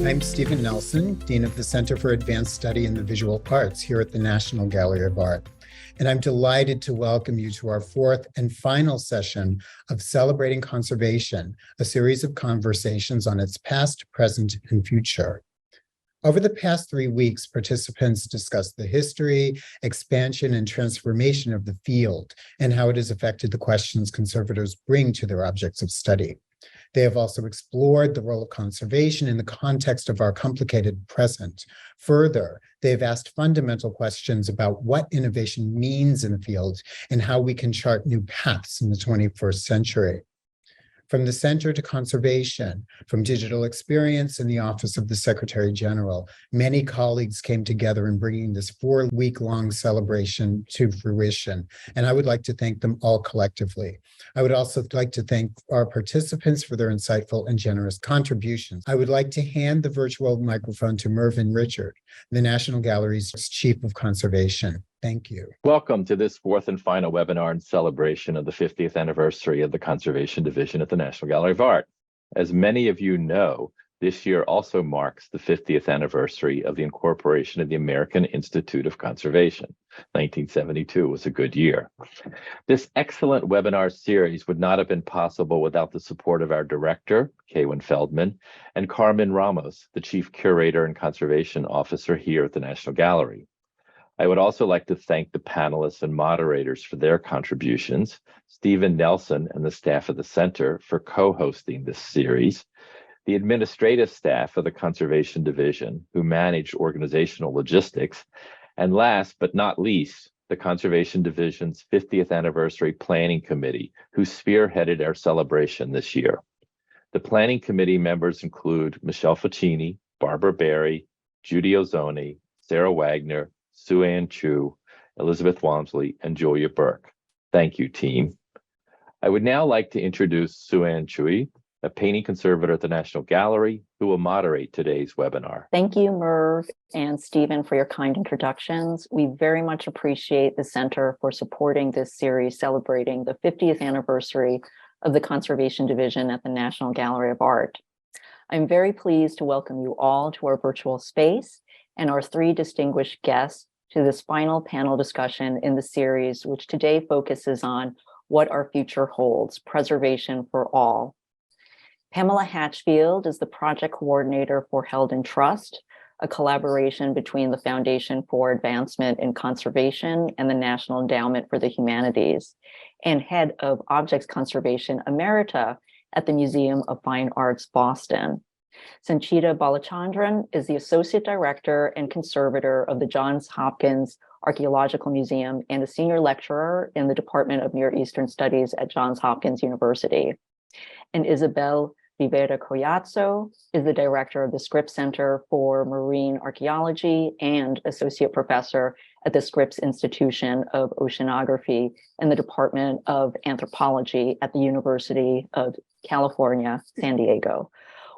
I'm Stephen Nelson, Dean of the Center for Advanced Study in the Visual Arts here at the National Gallery of Art. And I'm delighted to welcome you to our fourth and final session of Celebrating Conservation, a series of conversations on its past, present, and future. Over the past 3 weeks, participants discussed the history, expansion, and transformation of the field and how it has affected the questions conservators bring to their objects of study. They have also explored the role of conservation in the context of our complicated present. Further, they have asked fundamental questions about what innovation means in the field and how we can chart new paths in the 21st century. From the Center to Conservation, from digital experience in the Office of the Secretary General, many colleagues came together in bringing this 4-week-long celebration to fruition, and I would like to thank them all collectively. I would also like to thank our participants for their insightful and generous contributions. I would like to hand the virtual microphone to Mervyn Richard, the National Gallery's Chief of Conservation. Thank you. Welcome to this fourth and final webinar in celebration of the 50th anniversary of the Conservation Division at the National Gallery of Art. As many of you know, this year also marks the 50th anniversary of the incorporation of the American Institute of Conservation. 1972 was a good year. This excellent webinar series would not have been possible without the support of our director, Kaywin Feldman, and Carmen Ramos, the Chief Curator and Conservation Officer here at the National Gallery. I would also like to thank the panelists and moderators for their contributions, Stephen Nelson and the staff of the Center for co-hosting this series, the administrative staff of the Conservation Division who manage organizational logistics, and last but not least, the Conservation Division's 50th Anniversary Planning Committee, who spearheaded our celebration this year. The Planning Committee members include Michelle Ficini, Barbara Berry, Judy Ozoni, Sarah Wagner, Sue Ann Chu, Elizabeth Walmsley, and Julia Burke. Thank you, team. I would now like to introduce Sue Ann Chu, a painting conservator at the National Gallery, who will moderate today's webinar. Thank you, Merv and Stephen, for your kind introductions. We very much appreciate the Center for supporting this series celebrating the 50th anniversary of the Conservation Division at the National Gallery of Art. I'm very pleased to welcome you all to our virtual space and our 3 distinguished guests to this final panel discussion in the series, which today focuses on what our future holds, preservation for all. Pamela Hatchfield is the project coordinator for Held in Trust, a collaboration between the Foundation for Advancement in Conservation and the National Endowment for the Humanities, and head of Objects Conservation Emerita at the Museum of Fine Arts, Boston. Sanchita Balachandran is the Associate Director and Conservator of the Johns Hopkins Archaeological Museum and a Senior Lecturer in the Department of Near Eastern Studies at Johns Hopkins University. And Isabel Rivera Collazo is the Director of the Scripps Center for Marine Archaeology and Associate Professor at the Scripps Institution of Oceanography in the Department of Anthropology at the University of California, San Diego.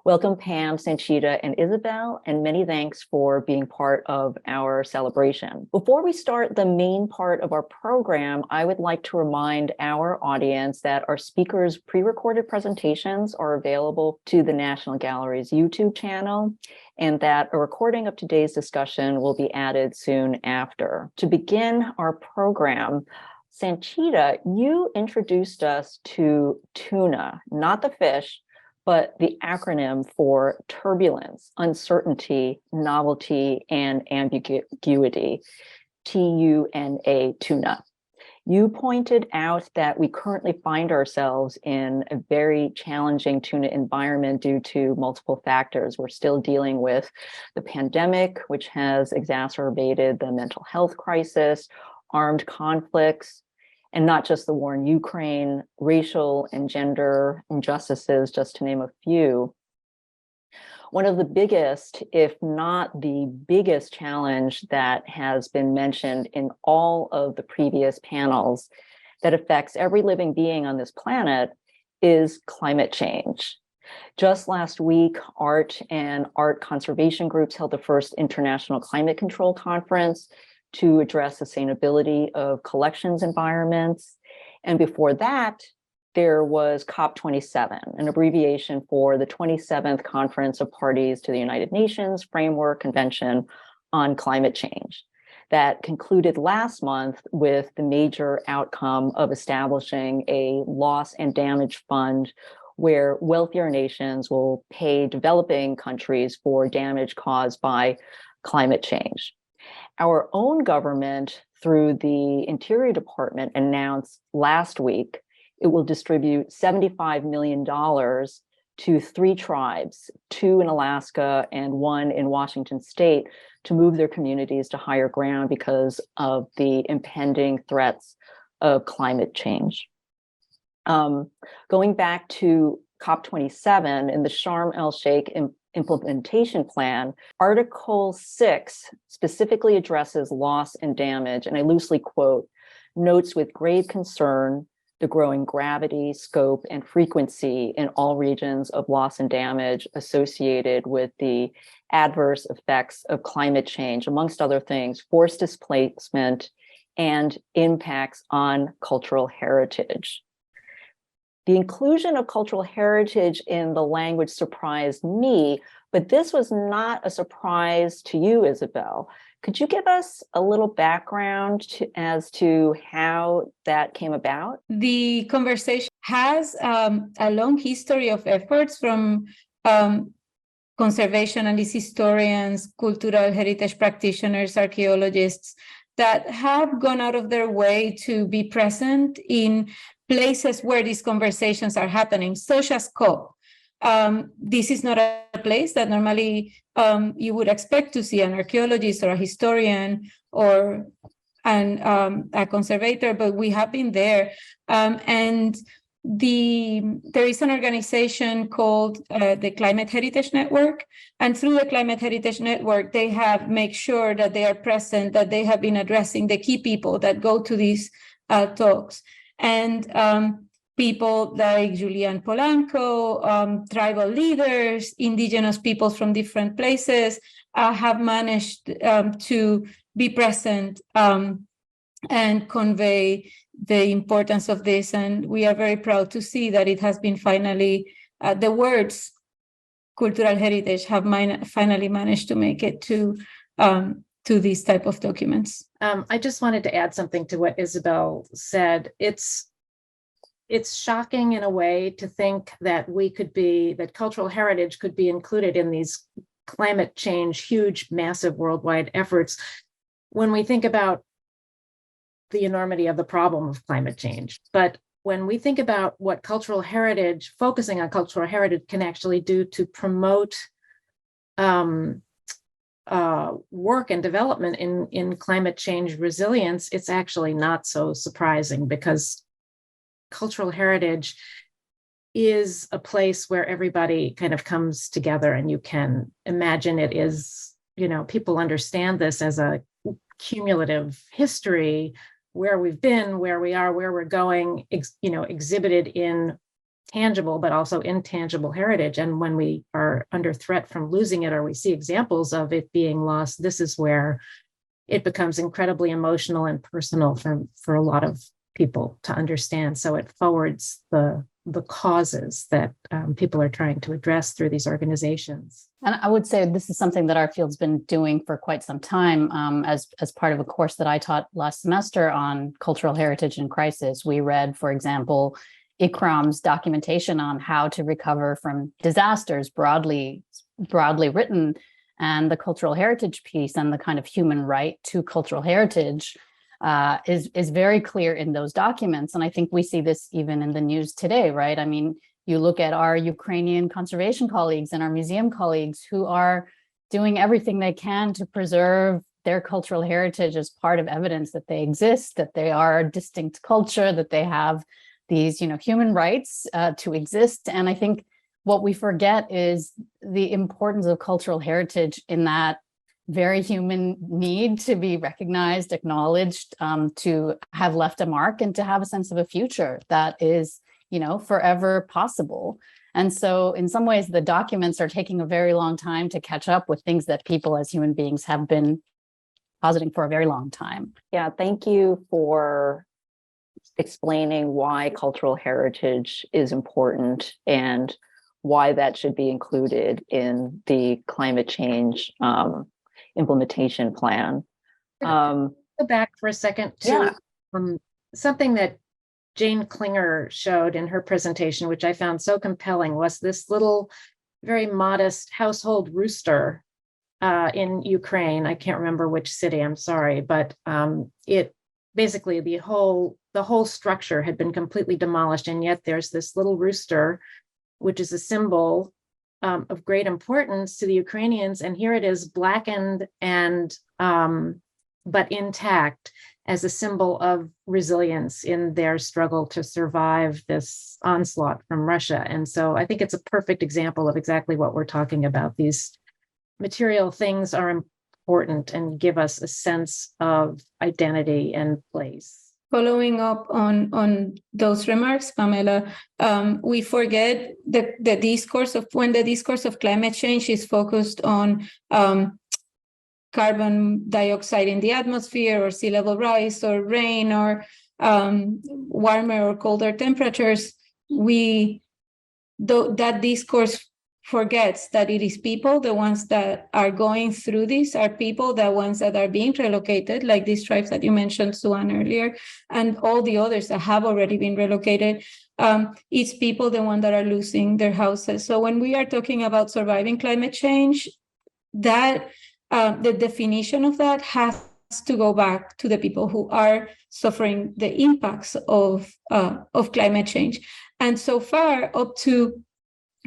Welcome, Pam, Sanchita, and Isabel, and many thanks for being part of our celebration. Before we start the main part of our program, I would like to remind our audience that our speakers' pre-recorded presentations are available to the National Gallery's YouTube channel, and that a recording of today's discussion will be added soon after. To begin our program, Sanchita, you introduced us to tuna, not the fish, but the acronym for turbulence, uncertainty, novelty, and ambiguity, TUNA, tuna. You pointed out that we currently find ourselves in a very challenging tuna environment due to multiple factors. We're still dealing with the pandemic, which has exacerbated the mental health crisis, armed conflicts, and not just the war in Ukraine, racial and gender injustices, just to name a few. One of the biggest, if not the biggest challenge that has been mentioned in all of the previous panels that affects every living being on this planet is climate change. Just last week, art and art conservation groups held the first International Climate Control Conference to address sustainability of collections environments. And before that, there was COP27, an abbreviation for the 27th Conference of Parties to the United Nations Framework Convention on Climate Change, that concluded last month with the major outcome of establishing a loss and damage fund where wealthier nations will pay developing countries for damage caused by climate change. Our own government, through the Interior Department, announced last week it will distribute $75 million to 3 tribes, 2 in Alaska and 1 in Washington State, to move their communities to higher ground because of the impending threats of climate change. Going back to COP27 in the Sharm el-Sheikh implementation plan, Article 6 specifically addresses loss and damage, and I loosely quote, notes with grave concern the growing gravity, scope, and frequency in all regions of loss and damage associated with the adverse effects of climate change, amongst other things, forced displacement and impacts on cultural heritage. The inclusion of cultural heritage in the language surprised me, but this was not a surprise to you, Isabel. Could you give us a little background as to how that came about? The conversation has a long history of efforts from conservationists, historians, cultural heritage practitioners, archaeologists that have gone out of their way to be present in places where these conversations are happening, such as COP. This is not a place that normally you would expect to see an archaeologist or a historian or a conservator, but we have been there. And there is an organization called the Climate Heritage Network. And through the Climate Heritage Network, they have made sure that they are present, that they have been addressing the key people that go to these talks. And people like Julian Polanco, tribal leaders, indigenous peoples from different places have managed to be present and convey the importance of this. And we are very proud to see that it has been finally, the words cultural heritage have finally managed to make it to these type of documents. I just wanted to add something to what Isabel said. It's shocking in a way to think that that cultural heritage could be included in these climate change, huge, massive worldwide efforts when we think about the enormity of the problem of climate change. But when we think about what cultural heritage, focusing on cultural heritage can actually do to promote work and development in climate change resilience, it's actually not so surprising, because cultural heritage is a place where everybody kind of comes together, and you can imagine it is, people understand this as a cumulative history, where we've been, where we are, where we're going, exhibited in tangible but also intangible heritage. And when we are under threat from losing it, or we see examples of it being lost, this is where it becomes incredibly emotional and personal for a lot of people to understand. So it forwards the causes that people are trying to address through these organizations. And I would say this is something that our field's been doing for quite some time. As part of a course that I taught last semester on cultural heritage in crisis, we read, for example, ICRAM's documentation on how to recover from disasters, broadly written, and the cultural heritage piece and the kind of human right to cultural heritage is very clear in those documents. And I think we see this even in the news today, right? I mean, you look at our Ukrainian conservation colleagues and our museum colleagues who are doing everything they can to preserve their cultural heritage as part of evidence that they exist, that they are a distinct culture, that they have these, human rights to exist. And I think what we forget is the importance of cultural heritage in that very human need to be recognized, acknowledged, to have left a mark, and to have a sense of a future that is, forever possible. And so in some ways, the documents are taking a very long time to catch up with things that people as human beings have been positing for a very long time. Yeah, thank you for explaining why cultural heritage is important and why that should be included in the climate change implementation plan. Go back for a second to something that Jane Klinger showed in her presentation, which I found so compelling, was this little, very modest household rooster in Ukraine. I can't remember which city, I'm sorry, but it basically the whole structure had been completely demolished, and yet there's this little rooster, which is a symbol of great importance to the Ukrainians, and here it is, blackened and but intact, as a symbol of resilience in their struggle to survive this onslaught from Russia. And so I think it's a perfect example of exactly what we're talking about. These material things are important and give us a sense of identity and place. Following up on those remarks, Pamela, we forget the discourse of when the discourse of climate change is focused on carbon dioxide in the atmosphere, or sea level rise, or rain, or warmer or colder temperatures. That discourse forgets that it is people, the ones that are going through this are people, the ones that are being relocated, like these tribes that you mentioned, Suan, earlier, and all the others that have already been relocated. It's people, the ones that are losing their houses. So when we are talking about surviving climate change, that the definition of that has to go back to the people who are suffering the impacts of climate change. And so far, up to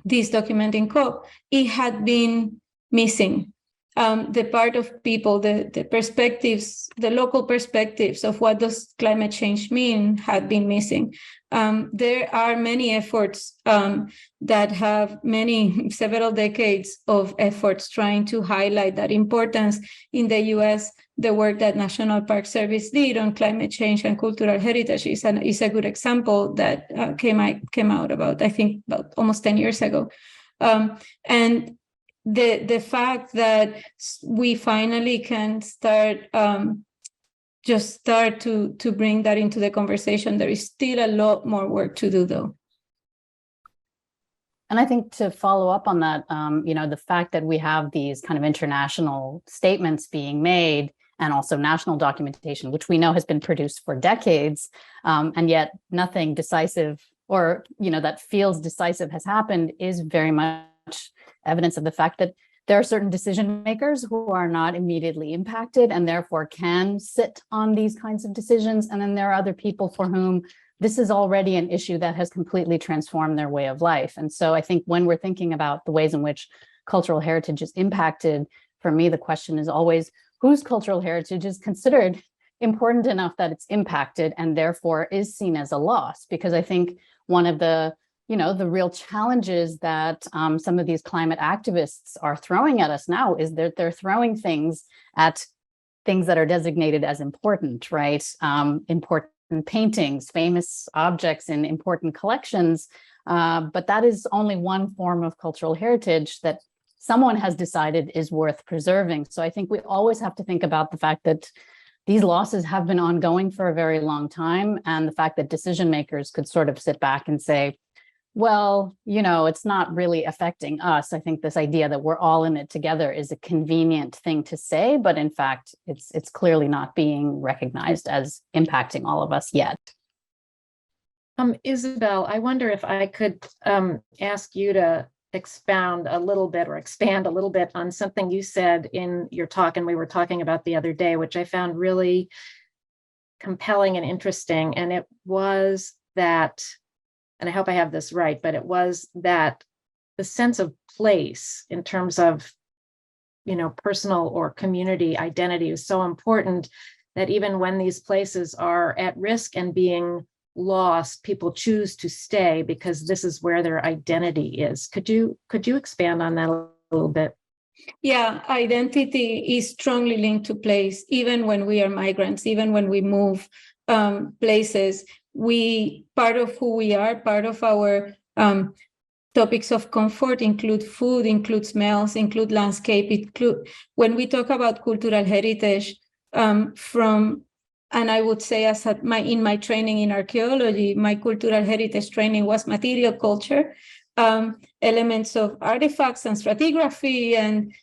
this document in COP, it had been missing. The part of people, the perspectives, the local perspectives of what does climate change mean had been missing. There are many efforts that have several decades of efforts trying to highlight that importance. In the US, the work that National Park Service did on climate change and cultural heritage is a good example that came out about almost 10 years ago. And the fact that we finally can start to bring that into the conversation. There is still a lot more work to do, though. And I think to follow up on that, the fact that we have these kind of international statements being made, and also national documentation, which we know has been produced for decades, and yet nothing decisive or that feels decisive has happened, is very much evidence of the fact that there are certain decision makers who are not immediately impacted and therefore can sit on these kinds of decisions. And then there are other people for whom this is already an issue that has completely transformed their way of life. And so I think when we're thinking about the ways in which cultural heritage is impacted, for me, the question is always, whose cultural heritage is considered important enough that it's impacted and therefore is seen as a loss? Because I think one of the real challenges that some of these climate activists are throwing at us now is that they're throwing things at things that are designated as important, right? Important paintings, famous objects in important collections. But that is only one form of cultural heritage that someone has decided is worth preserving. So I think we always have to think about the fact that these losses have been ongoing for a very long time, and the fact that decision makers could sort of sit back and say, well, it's not really affecting us. I think this idea that we're all in it together is a convenient thing to say, but in fact, it's clearly not being recognized as impacting all of us yet. Isabel, I wonder if I could ask you to expand a little bit or expand a little bit on something you said in your talk and we were talking about the other day, which I found really compelling and interesting. And it was that, and I hope I have this right, but it was that the sense of place in terms of, personal or community identity is so important that even when these places are at risk and being lost, people choose to stay because this is where their identity is. Could you expand on that a little bit? Yeah, identity is strongly linked to place, even when we are migrants, even when we move places. Part of who we are, part of our topics of comfort include food, include smells, include landscape, when we talk about cultural heritage, from And I would say, in my training in archaeology, my cultural heritage training was material culture, elements of artifacts and stratigraphy and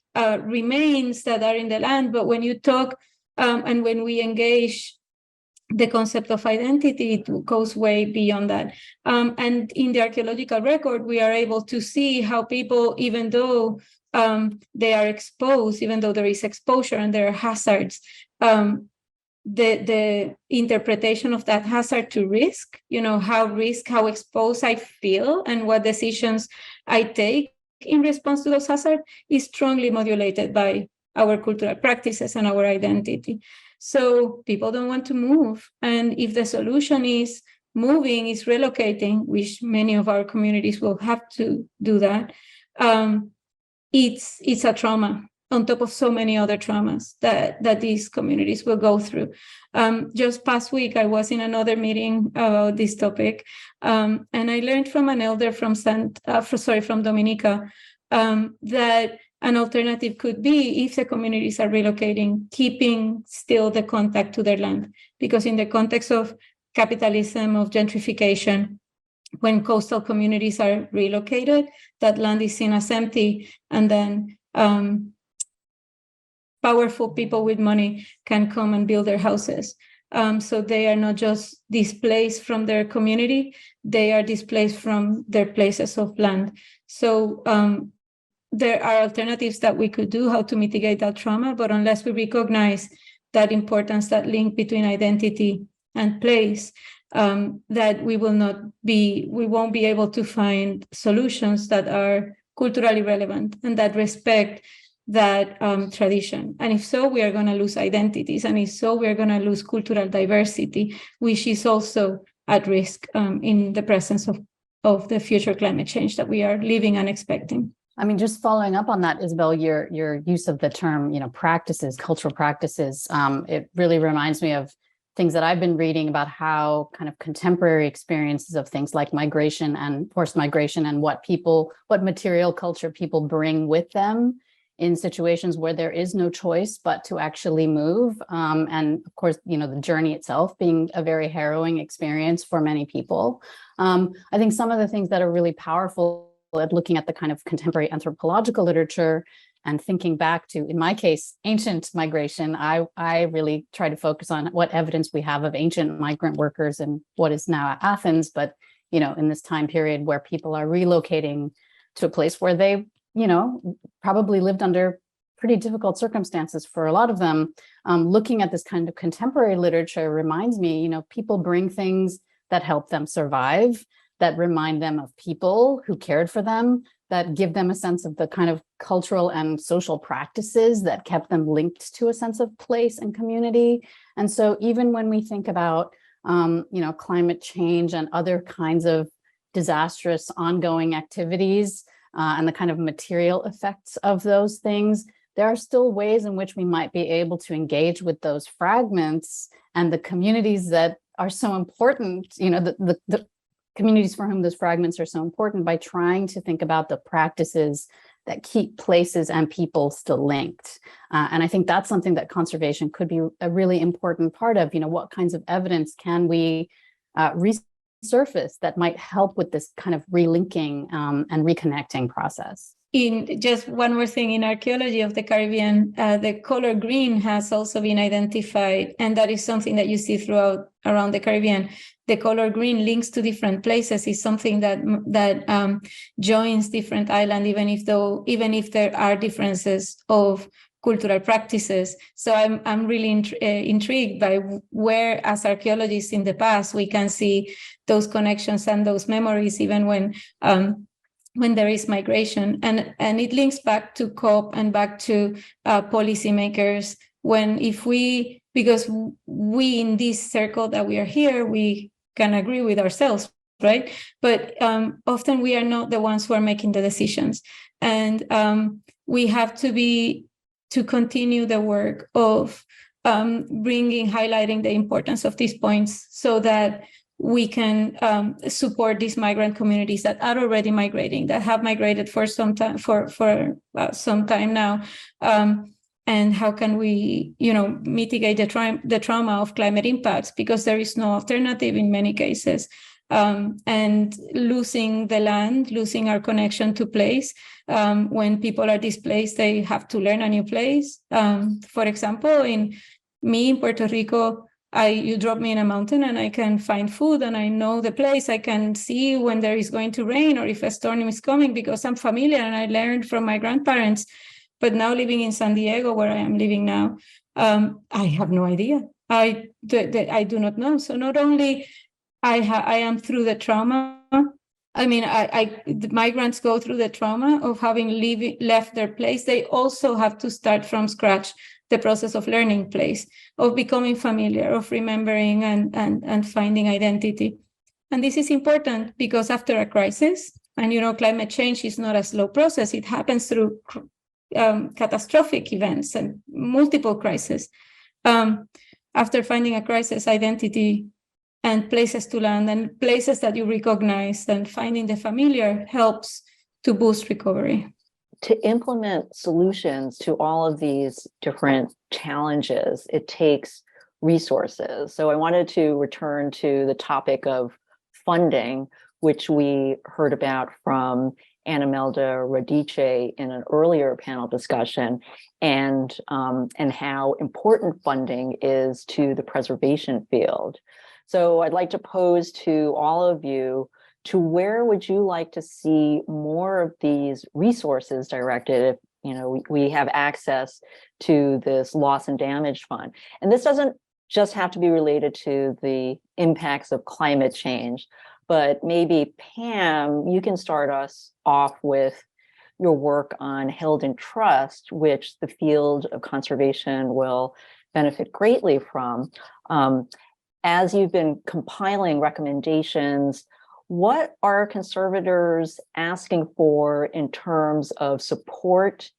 remains that are in the land. But when you talk and when we engage the concept of identity, it goes way beyond that. And in the archaeological record, we are able to see how people, even though they are exposed, even though there is exposure and there are hazards, the interpretation of that hazard to risk, how exposed I feel and what decisions I take in response to those hazards is strongly modulated by our cultural practices and our identity. So people don't want to move. And if the solution is moving, is relocating, which many of our communities will have to do that, it's a trauma on top of so many other traumas that these communities will go through. Just past week, I was in another meeting about this topic, and I learned from an elder from Dominica, that an alternative could be, if the communities are relocating, keeping still the contact to their land. Because in the context of capitalism, of gentrification, when coastal communities are relocated, that land is seen as empty, and then powerful people with money can come and build their houses. So they are not just displaced from their community, they are displaced from their places of land. So there are alternatives that we could do how to mitigate that trauma, but unless we recognize that importance, that link between identity and place, that we won't be able to find solutions that are culturally relevant and that respect that tradition. And if so, we are going to lose identities. And if so, we are going to lose cultural diversity, which is also at risk in the presence of the future climate change that we are living and expecting. I mean, just following up on that, Isabel, your use of the term, practices, cultural practices, it really reminds me of things that I've been reading about how kind of contemporary experiences of things like migration and forced migration and what material culture people bring with them in situations where there is no choice but to actually move. And of course, the journey itself being a very harrowing experience for many people. I think some of the things that are really powerful at looking at the kind of contemporary anthropological literature and thinking back to, in my case, ancient migration, I really try to focus on what evidence we have of ancient migrant workers in what is now Athens, but, in this time period where people are relocating to a place where they, probably lived under pretty difficult circumstances for a lot of them. Looking at this kind of contemporary literature reminds me, people bring things that help them survive, that remind them of people who cared for them, that give them a sense of the kind of cultural and social practices that kept them linked to a sense of place and community. And so even when we think about, climate change and other kinds of disastrous ongoing activities and the kind of material effects of those things, there are still ways in which we might be able to engage with those fragments and the communities that are so important, the communities for whom those fragments are so important, by trying to think about the practices that keep places and people still linked. And I think that's something that conservation could be a really important part of, what kinds of evidence can we resurface that might help with this kind of relinking and reconnecting process. In just one more thing, in archaeology of the Caribbean, the color green has also been identified, and that is something that you see throughout around the Caribbean. The color green links to different places is something that joins different islands, even if there are differences of cultural practices. So I'm really intrigued by where, as archaeologists in the past, we can see those connections and those memories, even when there is migration. And it links back to COP and back to policymakers. Because we in this circle that we are here, we can agree with ourselves, right? But often we are not the ones who are making the decisions. And we have to continue the work of highlighting the importance of these points so that we can support these migrant communities that are already migrating, that have migrated for some time, for some time now, and how can we, mitigate the trauma of climate impacts, because there is no alternative in many cases. And losing the land, losing our connection to place. When people are displaced, they have to learn a new place. For example, in Puerto Rico, you drop me in a mountain and I can find food and I know the place. I can see when there is going to rain or if a storm is coming because I'm familiar and I learned from my grandparents. But now living in San Diego, where I am living now, I have no idea. I do not know. So not only I am through the trauma. I mean, the migrants go through the trauma of having left their place. They also have to start from scratch the process of learning place, of becoming familiar, of remembering and finding identity. And this is important because after a crisis, and climate change is not a slow process, it happens through catastrophic events and multiple crises. After finding a crisis, identity and places to land and places that you recognize and finding the familiar helps to boost recovery. To implement solutions to all of these different challenges, it takes resources. So I wanted to return to the topic of funding, which we heard about from Ana Melda Radice in an earlier panel discussion, and how important funding is to the preservation field. So I'd like to pose to all of you, to where would you like to see more of these resources directed if we have access to this loss and damage fund? And this doesn't just have to be related to the impacts of climate change, but maybe Pam, you can start us off with your work on held in trust, which the field of conservation will benefit greatly from. As you've been compiling recommendations, what are conservators asking for in terms of support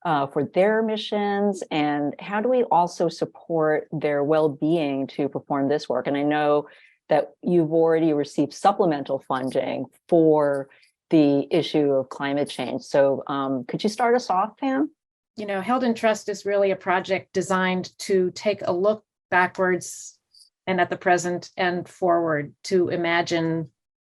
for their missions, and how do we also support their well-being to perform this work? And I know that you've already received supplemental funding for the issue of climate change. So could you start us off, Pam? Held in Trust is really a project designed to take a look backwards and at the present and forward to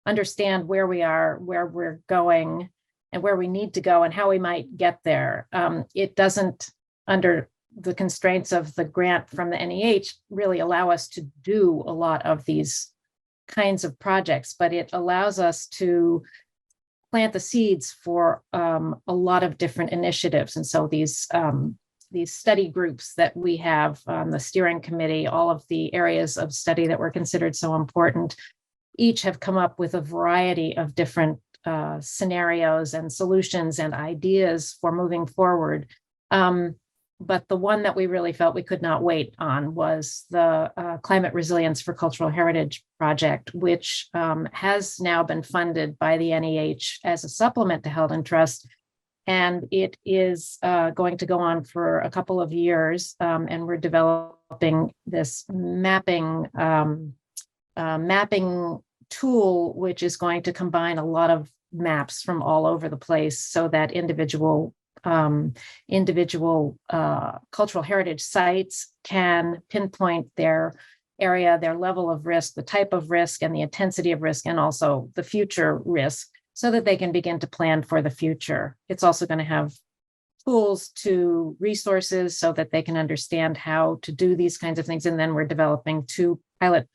understand where we are, where we're going, and where we need to go and how we might get there. It doesn't, under the constraints of the grant from the NEH, really allow us to do a lot of these kinds of projects, but it allows us to plant the seeds for a lot of different initiatives. And so these study groups that we have on the steering committee, all of the areas of study that were considered so important, each have come up with a variety of different scenarios and solutions and ideas for moving forward. But the one that we really felt we could not wait on was the Climate Resilience for Cultural Heritage project, which has now been funded by the NEH as a supplement to Held in Trust. And it is going to go on for a couple of years. And we're developing this mapping tool, which is going to combine a lot of maps from all over the place so that individual cultural heritage sites can pinpoint their area, their level of risk, the type of risk and the intensity of risk, and also the future risk, so that they can begin to plan for the future. It's also going to have tools to resources so that they can understand how to do these kinds of things. And then we're developing 2 pilot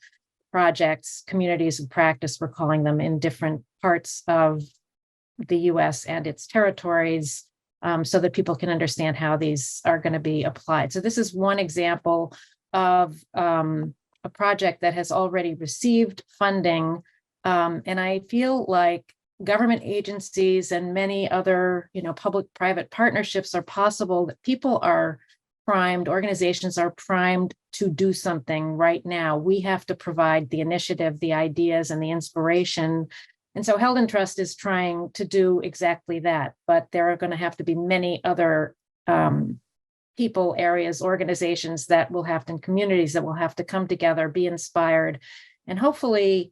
projects, communities of practice, we're calling them, in different parts of the US and its territories, so that people can understand how these are going to be applied. So this is one example of a project that has already received funding. And I feel like government agencies and many other, public-private partnerships are possible, that people are primed, organizations are primed to do something right now. We have to provide the initiative, the ideas, and the inspiration. And so Held in Trust is trying to do exactly that, but there are going to have to be many other people, areas, organizations that will have to, and communities that will have to come together, be inspired, and hopefully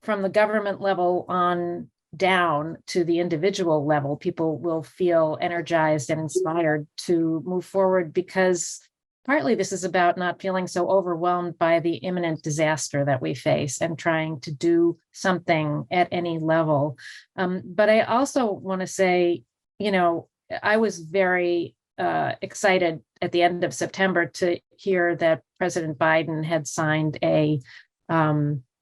from the government level on down to the individual level, people will feel energized and inspired to move forward, because partly this is about not feeling so overwhelmed by the imminent disaster that we face and trying to do something at any level. But I also want to say, I was very excited at the end of September to hear that President Biden had signed a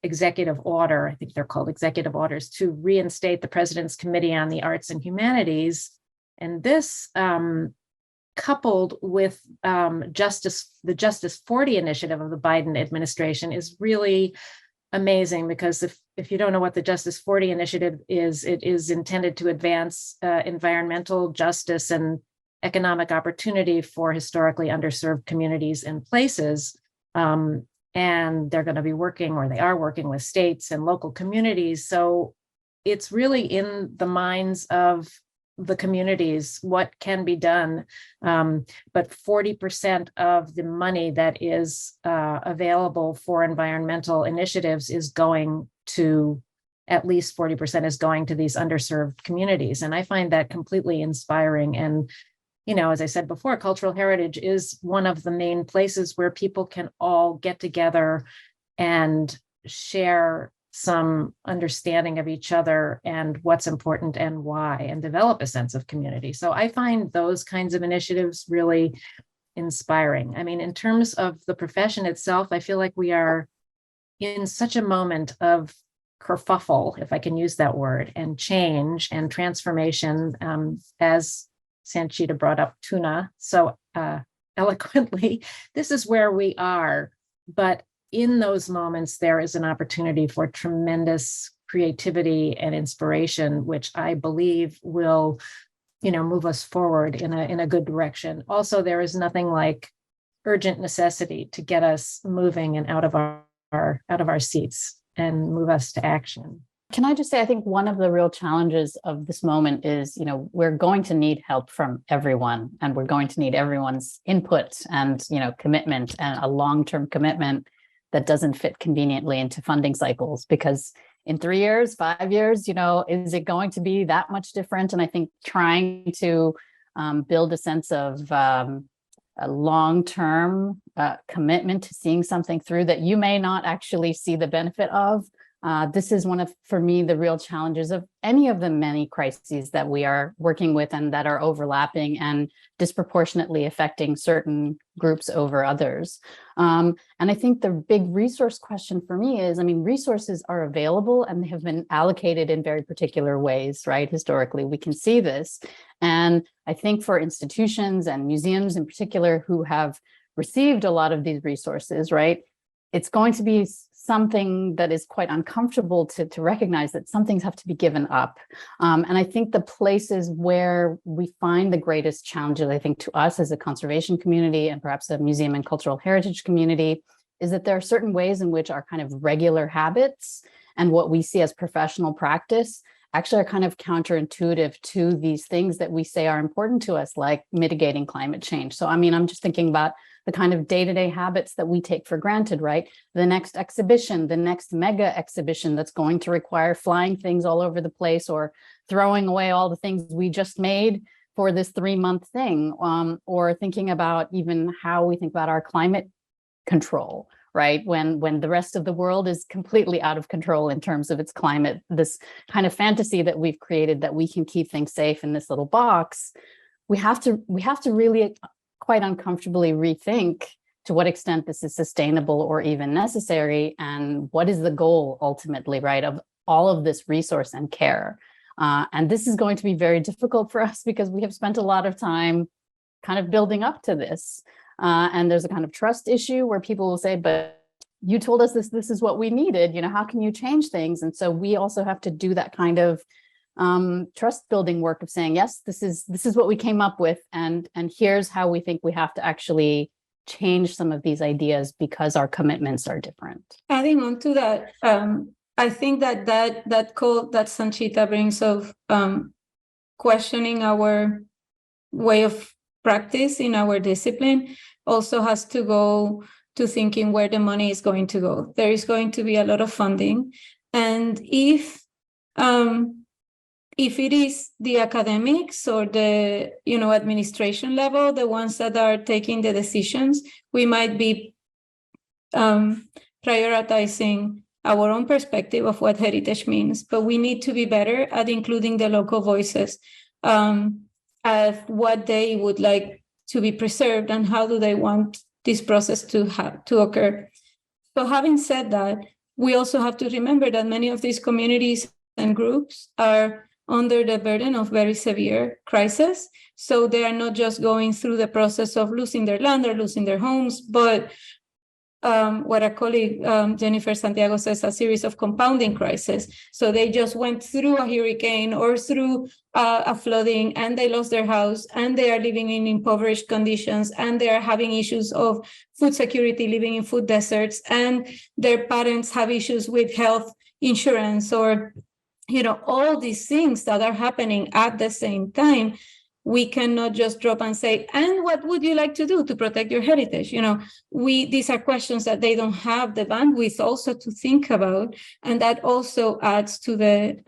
executive order, I think they're called executive orders, to reinstate the President's Committee on the Arts and Humanities. And this, coupled with the Justice 40 initiative of the Biden administration, is really amazing, because if you don't know what the Justice 40 initiative is, it is intended to advance environmental justice and economic opportunity for historically underserved communities and places. And they're going to be working, or they are working, with states and local communities. So it's really in the minds of the communities what can be done. But 40% of the money that is available for environmental initiatives is going to, at least 40% is going to these underserved communities. And I find that completely inspiring. And as I said before, cultural heritage is one of the main places where people can all get together and share some understanding of each other and what's important and why, and develop a sense of community. So I find those kinds of initiatives really inspiring. I mean, in terms of the profession itself, I feel like we are in such a moment of kerfuffle, if I can use that word, and change and transformation, as Sanchita brought up tuna so eloquently. This is where we are. But in those moments, there is an opportunity for tremendous creativity and inspiration, which I believe will, move us forward in a good direction. Also, there is nothing like urgent necessity to get us moving and out of our seats and move us to action. Can I just say, I think one of the real challenges of this moment is, we're going to need help from everyone, and we're going to need everyone's input and, commitment, and a long-term commitment that doesn't fit conveniently into funding cycles, because in 3 years, 5 years, is it going to be that much different? And I think trying to build a sense of a long-term commitment to seeing something through that you may not actually see the benefit of. This is one of, for me, the real challenges of any of the many crises that we are working with and that are overlapping and disproportionately affecting certain groups over others. And I think the big resource question for me is, resources are available and they have been allocated in very particular ways, right? Historically, we can see this. And I think for institutions and museums in particular who have received a lot of these resources, right, it's going to be something that is quite uncomfortable to recognize that some things have to be given up. And I think the places where we find the greatest challenges, I think, to us as a conservation community and perhaps a museum and cultural heritage community, is that there are certain ways in which our kind of regular habits and what we see as professional practice actually are kind of counterintuitive to these things that we say are important to us, like mitigating climate change. So, I'm just thinking about the kind of day-to-day habits that we take for granted, right? The next exhibition, the next mega exhibition that's going to require flying things all over the place or throwing away all the things we just made for this 3-month thing, or thinking about even how we think about our climate control, right? When the rest of the world is completely out of control in terms of its climate, this kind of fantasy that we've created that we can keep things safe in this little box, we have to really quite uncomfortably rethink to what extent this is sustainable or even necessary, and what is the goal ultimately, right, of all of this resource and care. And this is going to be very difficult for us because we have spent a lot of time kind of building up to this. And there's a kind of trust issue where people will say, but you told us this is what we needed, how can you change things? And so we also have to do that kind of trust building work of saying, yes, this is what we came up with, and here's how we think we have to actually change some of these ideas because our commitments are different. Adding on to that, I think that quote that Sanchita brings of questioning our way of practice in our discipline also has to go to thinking where the money is going to go. There is going to be a lot of funding, and if if it is the academics or the administration level, the ones that are taking the decisions, we might be prioritizing our own perspective of what heritage means, but we need to be better at including the local voices of what they would like to be preserved and how do they want this process to occur. So having said that, we also have to remember that many of these communities and groups are under the burden of very severe crisis. So they are not just going through the process of losing their land or losing their homes, but what a colleague, Jennifer Santiago, says, a series of compounding crises. So they just went through a hurricane or through a flooding, and they lost their house, and they are living in impoverished conditions, and they are having issues of food security, living in food deserts, and their parents have issues with health insurance, or all these things that are happening at the same time. We cannot just drop and say, and what would you like to do to protect your heritage? These are questions that they don't have the bandwidth also to think about. And that also adds to the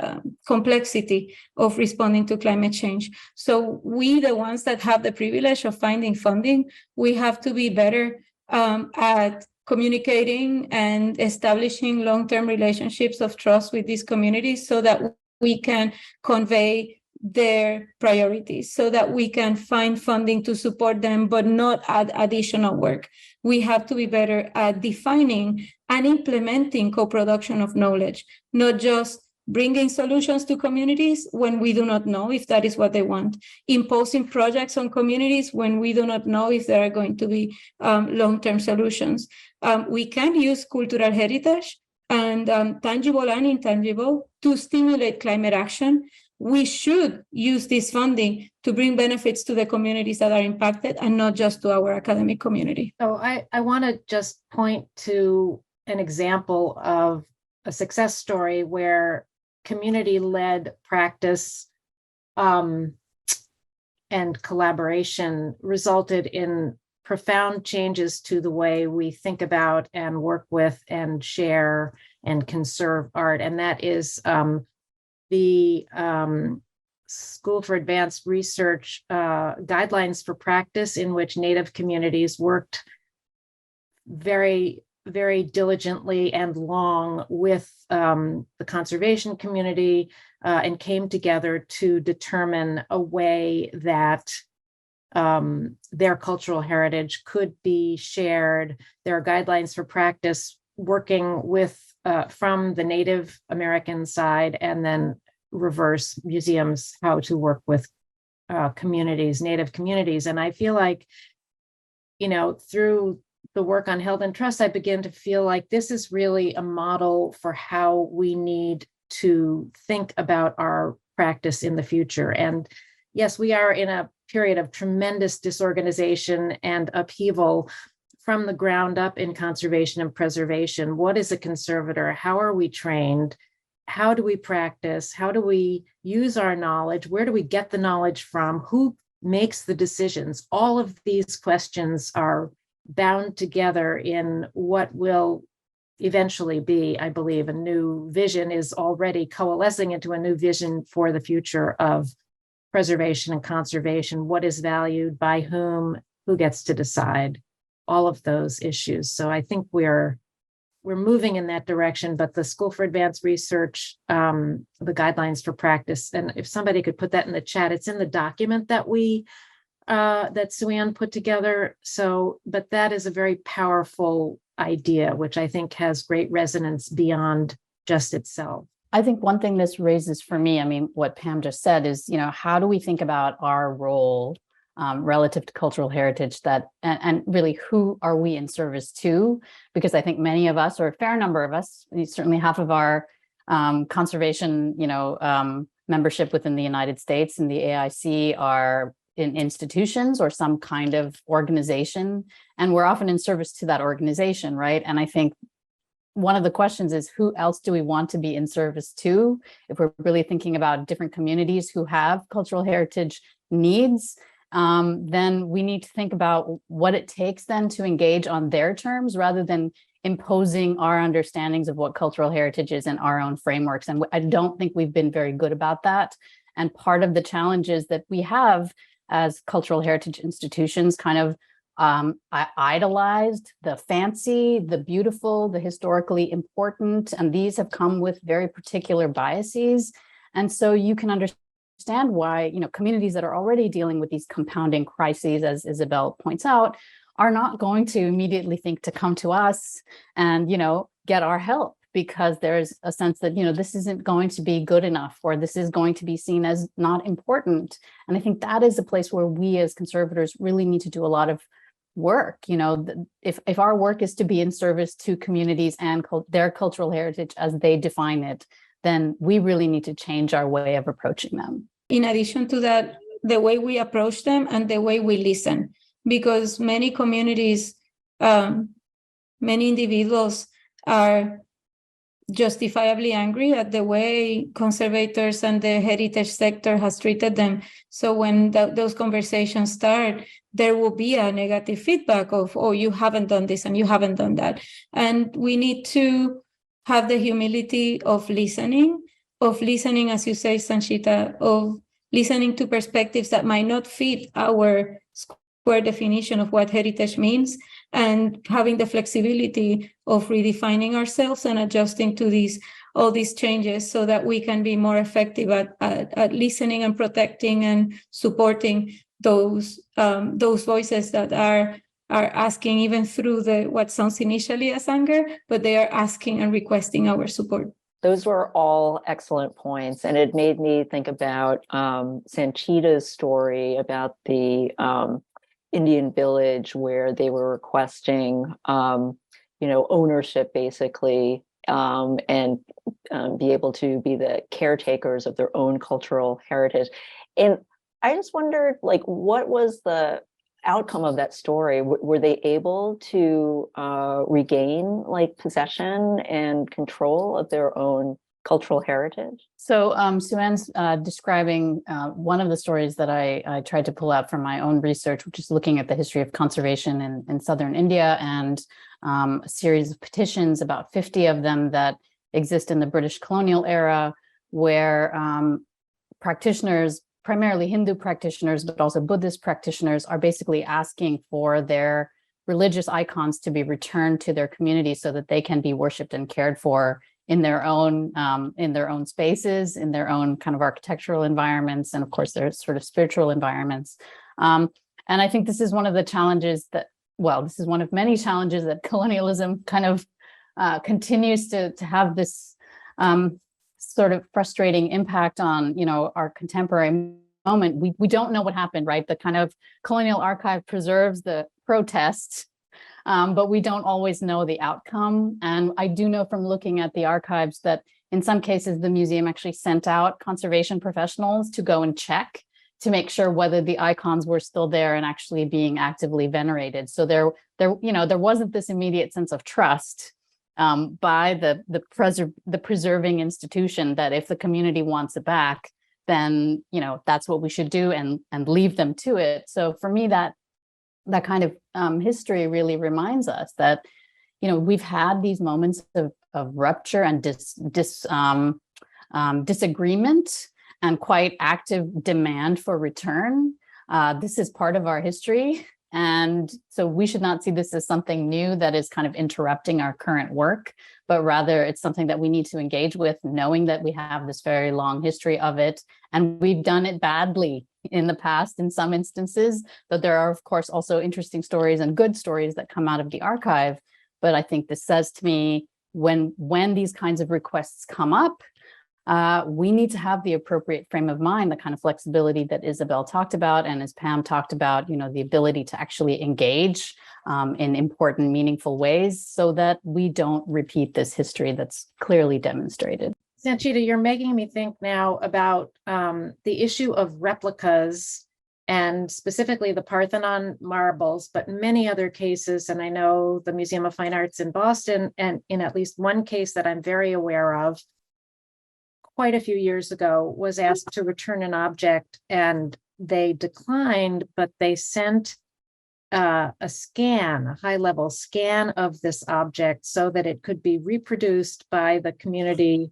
complexity of responding to climate change. So we, the ones that have the privilege of finding funding, we have to be better at communicating and establishing long-term relationships of trust with these communities so that we can convey their priorities, so that we can find funding to support them, but not add additional work. We have to be better at defining and implementing co-production of knowledge, not just bringing solutions to communities when we do not know if that is what they want, imposing projects on communities when we do not know if there are going to be long-term solutions. We can use cultural heritage and tangible and intangible to stimulate climate action. We should use this funding to bring benefits to the communities that are impacted and not just to our academic community. So I want to just point to an example of a success story where community-led practice and collaboration resulted in profound changes to the way we think about and work with and share and conserve art. And that is the School for Advanced Research guidelines for practice, in which Native communities worked very, very diligently and long with the conservation community and came together to determine a way that their cultural heritage could be shared. There are guidelines for practice working with from the Native American side, and then reverse museums, how to work with communities, Native communities. And I feel like, through the work on Held in Trust, I begin to feel like this is really a model for how we need to think about our practice in the future. And yes, we are in a period of tremendous disorganization and upheaval from the ground up in conservation and preservation. What is a conservator? How are we trained? How do we practice? How do we use our knowledge? Where do we get the knowledge from? Who makes the decisions? All of these questions are bound together in what will eventually be, I believe, a new vision is already coalescing into a new vision for the future of preservation and conservation. What is valued by whom? Who gets to decide? All of those issues. So I think we're moving in that direction, but the School for Advanced Research, the guidelines for practice, and if somebody could put that in the chat, it's in the document that that Sue-Ann put together. So, but that is a very powerful idea, which I think has great resonance beyond just itself. I think one thing this raises for me, what Pam just said is, how do we think about our role relative to cultural heritage, and really who are we in service to? Because I think many of us, or a fair number of us, certainly half of our conservation, membership within the United States and the AIC are in institutions or some kind of organization, and we're often in service to that organization, right? And I think one of the questions is, who else do we want to be in service to? If we're really thinking about different communities who have cultural heritage needs, then we need to think about what it takes then to engage on their terms rather than imposing our understandings of what cultural heritage is in our own frameworks. And I don't think we've been very good about that. And part of the challenges that we have as cultural heritage institutions kind of idolized the fancy, the beautiful, the historically important, and these have come with very particular biases. And so you can understand why, you know, communities that are already dealing with these compounding crises, as Isabel points out, are not going to immediately think to come to us and, you know, get our help, because there's a sense that, you know, this isn't going to be good enough, or this is going to be seen as not important. And I think that is a place where we as conservators really need to do a lot of work. You know, if our work is to be in service to communities and their cultural heritage as they define it, then we really need to change our way of approaching them. In addition to that, the way we approach them and the way we listen, because many communities, many individuals are justifiably angry at the way conservators and the heritage sector has treated them. So when those conversations start, there will be a negative feedback of, oh, you haven't done this and you haven't done that. And we need to have the humility of listening, as you say, Sanchita, of listening to perspectives that might not fit our square definition of what heritage means, and having the flexibility of redefining ourselves and adjusting to all these changes so that we can be more effective at listening and protecting and supporting those voices that are asking, even through what sounds initially as anger, but they are asking and requesting our support. Those were all excellent points. And it made me think about Sanchita's story about the Indian village where they were requesting, ownership basically, and be able to be the caretakers of their own cultural heritage. And I just wondered, what was the outcome of that story? Were they able to regain possession and control of their own cultural heritage? So Suan's describing one of the stories that I tried to pull out from my own research, which is looking at the history of conservation in southern India, and a series of petitions, about 50 of them, that exist in the British colonial era, where practitioners, primarily Hindu practitioners, but also Buddhist practitioners, are basically asking for their religious icons to be returned to their community so that they can be worshipped and cared for in their own spaces, in their own kind of architectural environments, and of course their sort of spiritual environments. And I think this is one of the challenges this is one of many challenges that colonialism kind of continues to have this sort of frustrating impact on, our contemporary moment. We don't know what happened, right? The kind of colonial archive preserves the protest, but we don't always know the outcome. And I do know from looking at the archives that in some cases, the museum actually sent out conservation professionals to go and check to make sure whether the icons were still there and actually being actively venerated. So there wasn't this immediate sense of trust by the preserving institution that if the community wants it back, then that's what we should do and leave them to it. So for me, that kind of history really reminds us that we've had these moments of rupture and disagreement and quite active demand for return. This is part of our history. And so we should not see this as something new that is kind of interrupting our current work, but rather it's something that we need to engage with, knowing that we have this very long history of it. And we've done it badly in the past in some instances, but there are, of course, also interesting stories and good stories that come out of the archive. But I think this says to me, when these kinds of requests come up, we need to have the appropriate frame of mind, the kind of flexibility that Isabel talked about, and as Pam talked about, the ability to actually engage in important, meaningful ways so that we don't repeat this history that's clearly demonstrated. Sanchita, you're making me think now about the issue of replicas, and specifically the Parthenon marbles, but many other cases. And I know the Museum of Fine Arts in Boston, and in at least one case that I'm very aware of, quite a few years ago, was asked to return an object and they declined, but they sent a high-level scan of this object so that it could be reproduced by the community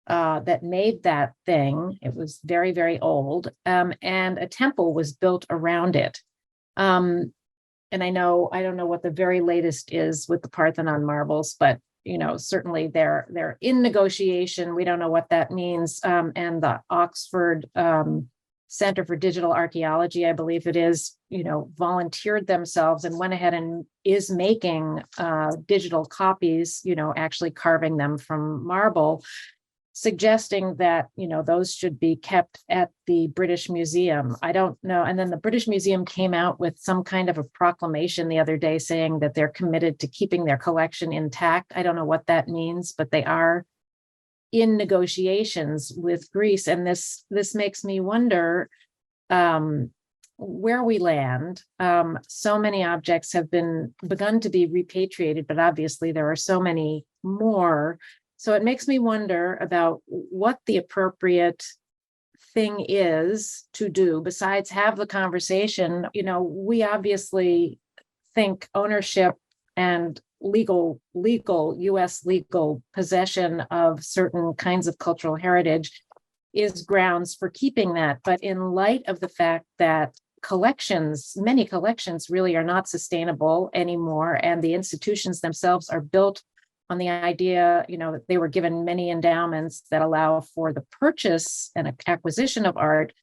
that made that thing. It was very, very old, and a temple was built around it. And I don't know what the very latest is with the Parthenon marbles, but certainly they're in negotiation. We don't know what that means. And the Oxford Center for Digital Archaeology, I believe it is, volunteered themselves and went ahead and is making digital copies, actually carving them from marble, suggesting that, those should be kept at the British Museum. I don't know. And then the British Museum came out with some kind of a proclamation the other day saying that they're committed to keeping their collection intact. I don't know what that means, but they are in negotiations with Greece. And this makes me wonder where we land. So many objects have begun to be repatriated, but obviously there are so many more. So it makes me wonder about what the appropriate thing is to do besides have the conversation. We obviously think ownership and legal U.S. legal possession of certain kinds of cultural heritage is grounds for keeping that. But in light of the fact that many collections really are not sustainable anymore, and the institutions themselves are built on the idea, that they were given many endowments that allow for the purchase and acquisition of art,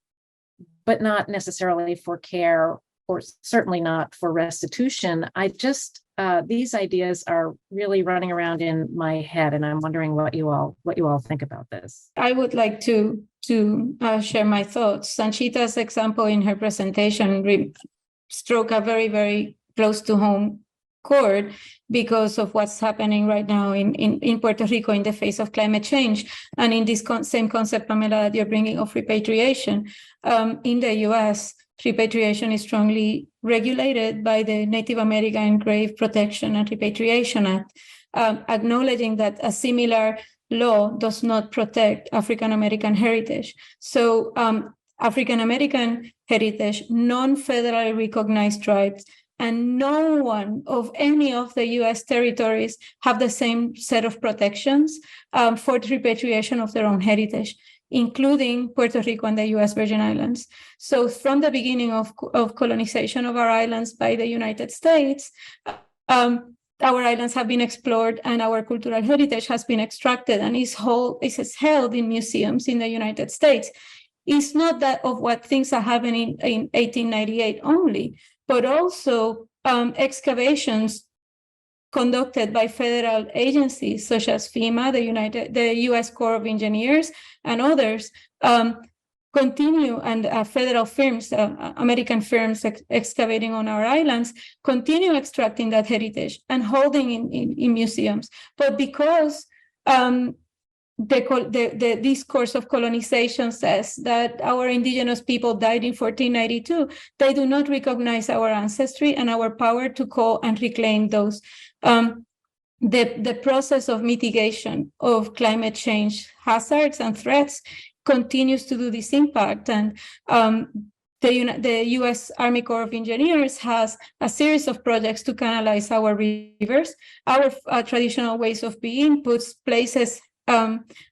but not necessarily for care, or certainly not for restitution. These ideas are really running around in my head, and I'm wondering what you all think about this. I would like to share my thoughts. Sanchita's example in her presentation struck a very, very close to home chord because of what's happening right now in Puerto Rico in the face of climate change, and in this same concept, Pamela, that you're bringing of repatriation. In the U.S., repatriation is strongly regulated by the Native American Grave Protection and Repatriation Act, acknowledging that a similar law does not protect African American heritage. So African American heritage, non-federally recognized tribes, and no one of any of the U.S. territories have the same set of protections for the repatriation of their own heritage, including Puerto Rico and the U.S. Virgin Islands. So from the beginning of colonization of our islands by the United States, our islands have been explored and our cultural heritage has been extracted and is held in museums in the United States. It's not that of what things are happening in 1898 only, but also excavations conducted by federal agencies such as FEMA, the U.S. Corps of Engineers, and others continue, and federal firms, American firms excavating on our islands, continue extracting that heritage and holding in museums. But because the discourse of colonization says that our indigenous people died in 1492, they do not recognize our ancestry and our power to call and reclaim those. The process of mitigation of climate change hazards and threats continues to do this impact. And the U.S. Army Corps of Engineers has a series of projects to canalize our rivers. Our traditional ways of being places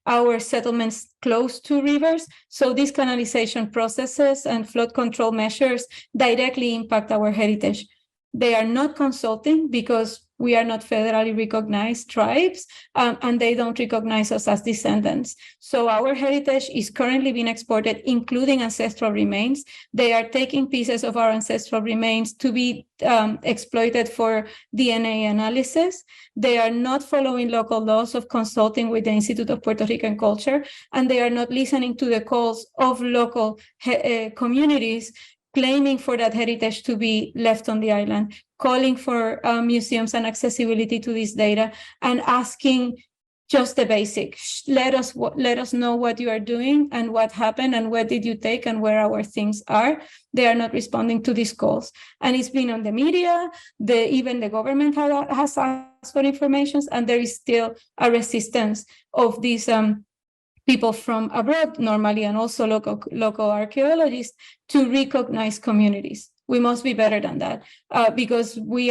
our settlements close to rivers. So these canalization processes and flood control measures directly impact our heritage. They are not consulting because we are not federally recognized tribes, and they don't recognize us as descendants. So our heritage is currently being exported, including ancestral remains. They are taking pieces of our ancestral remains to be exploited for DNA analysis. They are not following local laws of consulting with the Institute of Puerto Rican Culture, and they are not listening to the calls of local communities claiming for that heritage to be left on the island, calling for museums and accessibility to this data, and asking just the basic. Let us know what you are doing and what happened and where did you take and where our things are. They are not responding to these calls. And it's been on the media, even the government has asked for information, and there is still a resistance of these people from abroad normally, and also local archaeologists, to recognize communities. We must be better than that, because we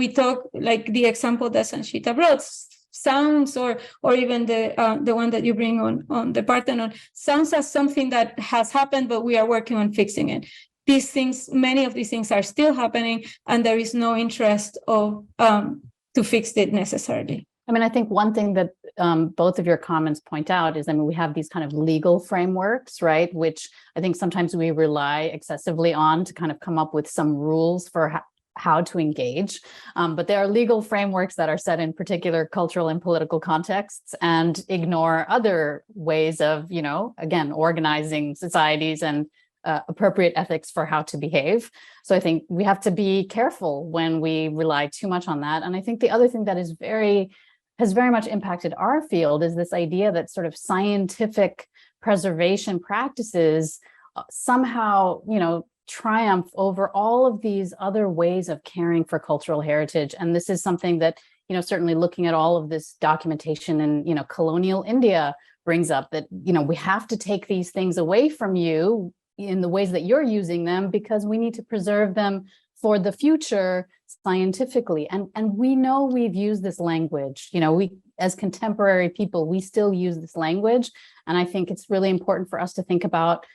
talk, like the example that Sanchita brought, sounds, or even the one that you bring on the Parthenon, sounds as something that has happened, but we are working on fixing it. These things, many of these things are still happening, and there is no interest of to fix it necessarily. I mean, I think one thing that both of your comments point out is, I mean, we have these kind of legal frameworks, right? Which I think sometimes we rely excessively on to kind of come up with some rules for how to engage. But there are legal frameworks that are set in particular cultural and political contexts and ignore other ways of, you know, again, organizing societies and appropriate ethics for how to behave. So I think we have to be careful when we rely too much on that. And I think the other thing that has very much impacted our field is this idea that sort of scientific preservation practices somehow, you know, triumph over all of these other ways of caring for cultural heritage. And this is something that, you know, certainly looking at all of this documentation in, you know, colonial India brings up, that, you know, we have to take these things away from you in the ways that you're using them, because we need to preserve them for the future scientifically. And we know we've used this language, you know, we as contemporary people, we still use this language. And I think it's really important for us to think about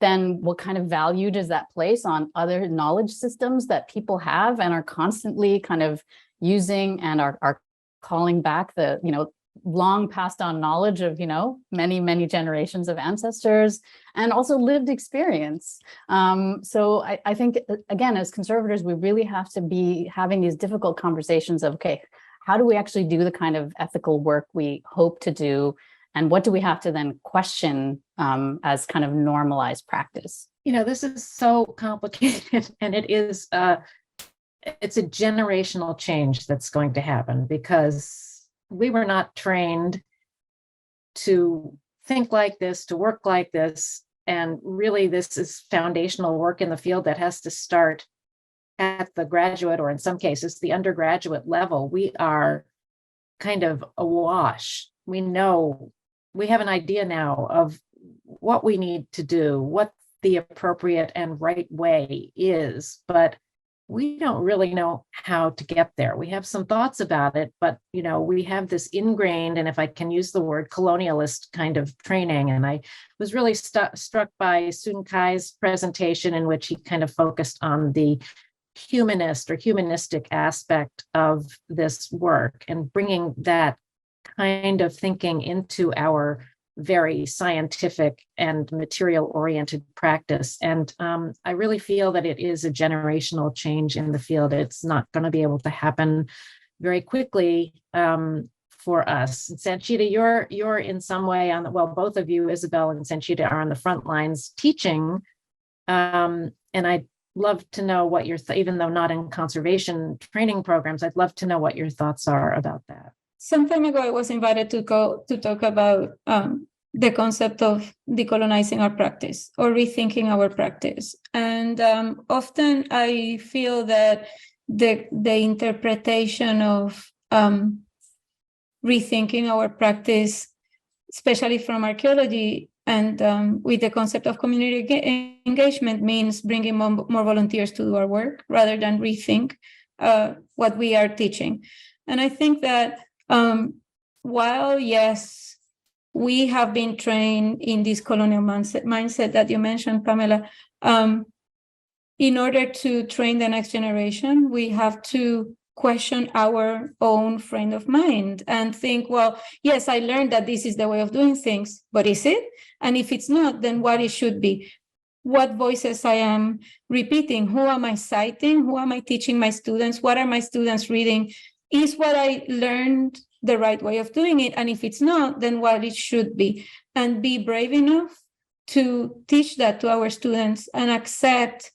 then what kind of value does that place on other knowledge systems that people have and are constantly kind of using and are calling back the, you know, long passed on knowledge of, you know, many generations of ancestors, and also lived experience. So I think, again, as conservators, we really have to be having these difficult conversations of, okay, how do we actually do the kind of ethical work we hope to do? And what do we have to then question as kind of normalized practice? You know, this is so complicated, and it's a generational change that's going to happen, because we were not trained to think like this, to work like this. And really, this is foundational work in the field that has to start at the graduate, or in some cases, the undergraduate level. We are kind of awash. We know, we have an idea now of what we need to do, what the appropriate and right way is, but we don't really know how to get there. We have some thoughts about it, but, you know, we have this ingrained, and if I can use the word, colonialist kind of training. And I was really struck by Sun Kai's presentation, in which he kind of focused on the humanist or humanistic aspect of this work, and bringing that kind of thinking into our very scientific and material-oriented practice. And I really feel that it is a generational change in the field. It's not going to be able to happen very quickly for us. And Sanchita, you're in some way on the, well, both of you, Isabel and Sanchita, are on the front lines teaching. And I'd love to know what your, even though not in conservation training programs, I'd love to know what your thoughts are about that. Some time ago, I was invited to go to talk about the concept of decolonizing our practice or rethinking our practice. And often I feel that the interpretation of rethinking our practice, especially from archaeology and with the concept of community engagement, means bringing more volunteers to do our work rather than rethink what we are teaching. And I think that while, yes, we have been trained in this colonial mindset that you mentioned, Pamela, in order to train the next generation, we have to question our own frame of mind and think, well, yes, I learned that this is the way of doing things, but is it? And if it's not, then what it should be? What voices I am repeating? Who am I citing? Who am I teaching my students? What are my students reading? Is what I learned the right way of doing it? And if it's not, then what it should be? And be brave enough to teach that to our students and accept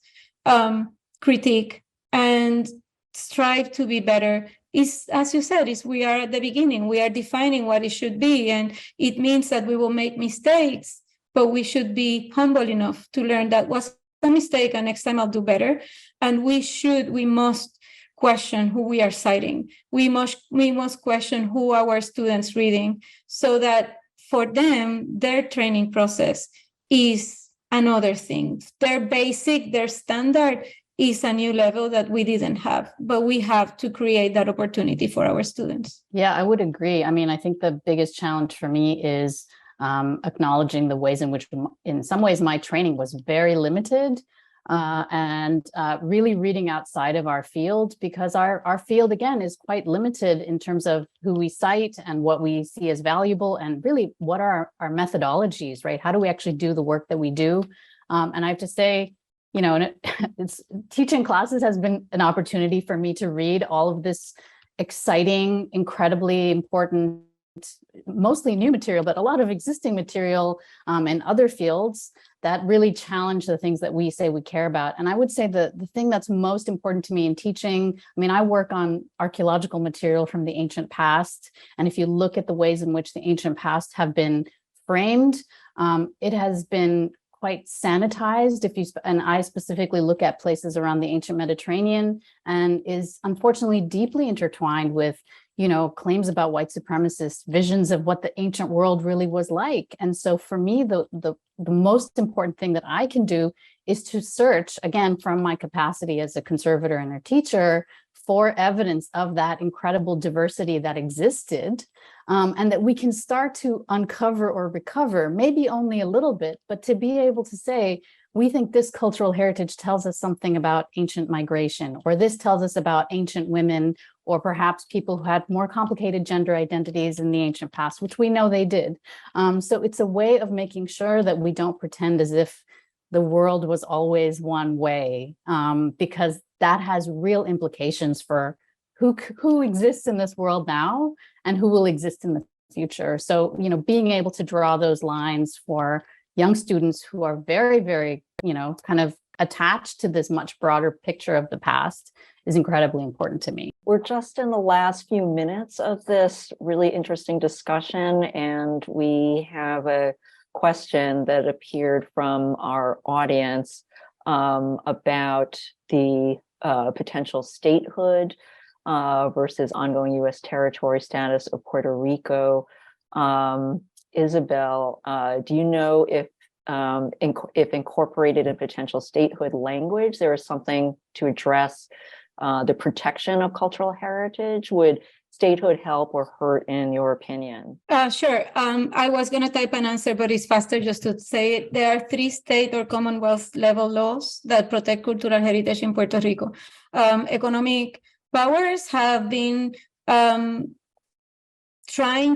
critique and strive to be better. Is, as you said, is we are at the beginning. We are defining what it should be. And it means that we will make mistakes, but we should be humble enough to learn that was a mistake and next time I'll do better. And we must question who we are citing. We must question who our students reading, so that for them, their training process is another thing. Their basic, their standard is a new level that we didn't have, but we have to create that opportunity for our students. Yeah, I would agree. I mean, I think the biggest challenge for me is acknowledging the ways in which, in some ways, my training was very limited, and really reading outside of our field, because our field, again, is quite limited in terms of who we cite and what we see as valuable, and really what are our methodologies, right? How do we actually do the work that we do? And I have to say, you know, and it's teaching classes has been an opportunity for me to read all of this exciting, incredibly important, mostly new material, but a lot of existing material in other fields that really challenge the things that we say we care about. And I would say the thing that's most important to me in teaching, I mean, I work on archaeological material from the ancient past. And if you look at the ways in which the ancient past have been framed, it has been quite sanitized. And I specifically look at places around the ancient Mediterranean, and is unfortunately deeply intertwined with, you know, claims about white supremacist visions of what the ancient world really was like. And so for me, the most important thing that I can do is to search, again, from my capacity as a conservator and a teacher, for evidence of that incredible diversity that existed, and that we can start to uncover or recover, maybe only a little bit, but to be able to say, we think this cultural heritage tells us something about ancient migration, or this tells us about ancient women, or perhaps people who had more complicated gender identities in the ancient past, which we know they did. So it's a way of making sure that we don't pretend as if the world was always one way, because that has real implications for who exists in this world now and who will exist in the future. So, you know, being able to draw those lines for young students who are very, very, you know, kind of attached to this much broader picture of the past is incredibly important to me. We're just in the last few minutes of this really interesting discussion, and we have a question that appeared from our audience about the potential statehood versus ongoing U.S. territory status of Puerto Rico. Isabel, do you know if incorporated in potential statehood language, there is something to address the protection of cultural heritage? Would statehood help or hurt, in your opinion? Sure. I was going to type an answer, but it's faster just to say it. There are 3 state or Commonwealth level laws that protect cultural heritage in Puerto Rico. Economic powers have been trying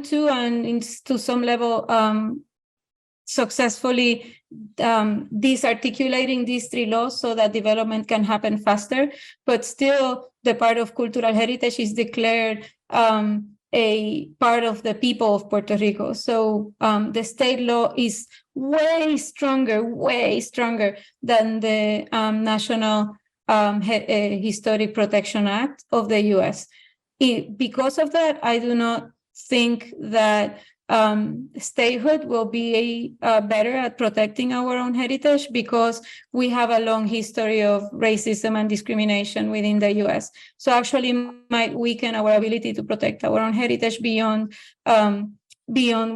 to, and to some level, successfully disarticulating these 3 laws so that development can happen faster. But still, the part of cultural heritage is declared a part of the people of Puerto Rico. So the state law is way stronger than the National Historic Protection Act of the U.S. Because of that, I do not think that statehood will be better at protecting our own heritage, because we have a long history of racism and discrimination within the U.S. So actually might weaken our ability to protect our own heritage beyond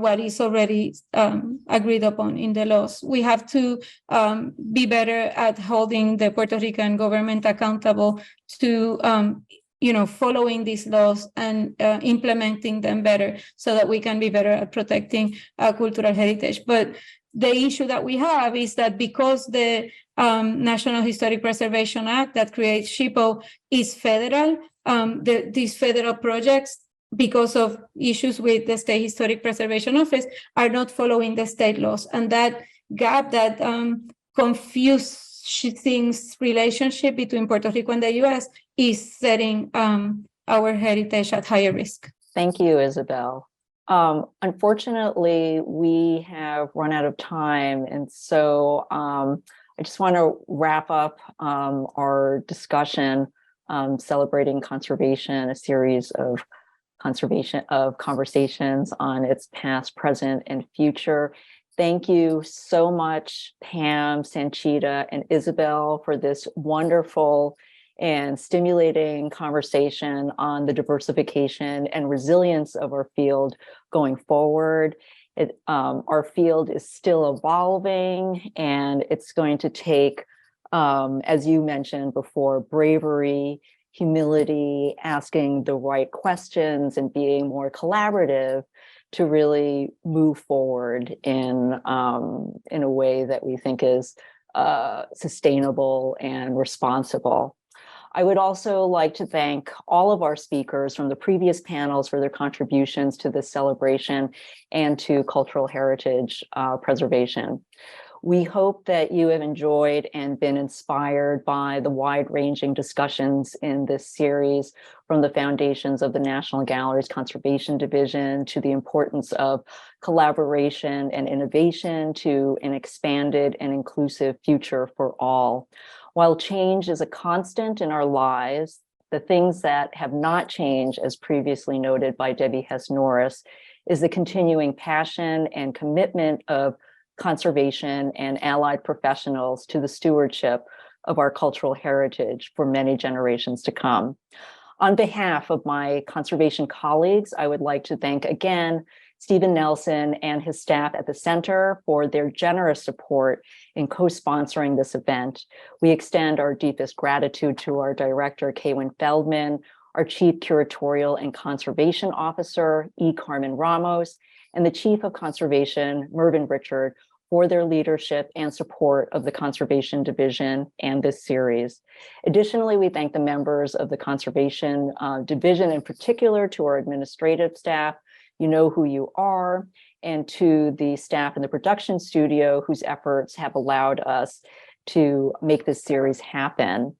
what is already agreed upon in the laws. We have to be better at holding the Puerto Rican government accountable to following these laws and implementing them better, so that we can be better at protecting cultural heritage. But the issue that we have is that because the National Historic Preservation Act that creates SHPO is federal, these federal projects, because of issues with the State Historic Preservation Office, are not following the state laws. And that gap, that confusing relationship between Puerto Rico and the U.S. is setting our heritage at higher risk. Thank you, Isabel. Unfortunately, we have run out of time. And so I just want to wrap up our discussion, celebrating conservation, a series of conversations on its past, present, and future. Thank you so much, Pam, Sanchita, and Isabel, for this wonderful and stimulating conversation on the diversification and resilience of our field going forward. Our field is still evolving, and it's going to take as you mentioned before, bravery, humility, asking the right questions, and being more collaborative to really move forward in a way that we think is sustainable and responsible. I would also like to thank all of our speakers from the previous panels for their contributions to this celebration and to cultural heritage preservation. We hope that you have enjoyed and been inspired by the wide-ranging discussions in this series, from the foundations of the National Gallery's Conservation Division to the importance of collaboration and innovation to an expanded and inclusive future for all. While change is a constant in our lives, the things that have not changed, as previously noted by Debbie Hess-Norris, is the continuing passion and commitment of conservation and allied professionals to the stewardship of our cultural heritage for many generations to come. On behalf of my conservation colleagues, I would like to thank again Stephen Nelson and his staff at the Center for their generous support in co-sponsoring this event. We extend our deepest gratitude to our director, Kaywin Feldman, our Chief Curatorial and Conservation Officer, E. Carmen Ramos, and the Chief of Conservation, Mervyn Richard, for their leadership and support of the Conservation Division and this series. Additionally, we thank the members of the Conservation Division, in particular to our administrative staff, you know who you are, and to the staff in the production studio whose efforts have allowed us to make this series happen.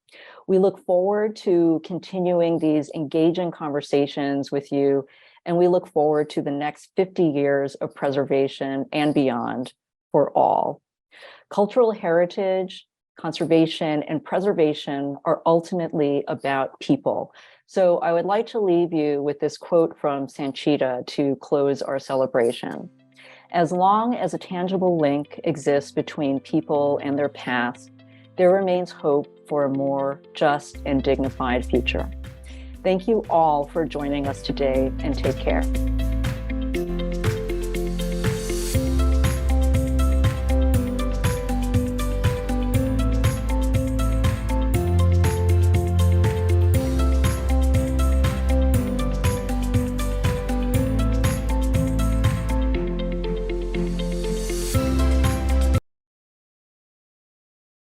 We look forward to continuing these engaging conversations with you, and we look forward to the next 50 years of preservation and beyond for all. Cultural heritage, conservation, and preservation are ultimately about people. So I would like to leave you with this quote from Sanchita to close our celebration. As long as a tangible link exists between people and their past, there remains hope for a more just and dignified future. Thank you all for joining us today, and take care.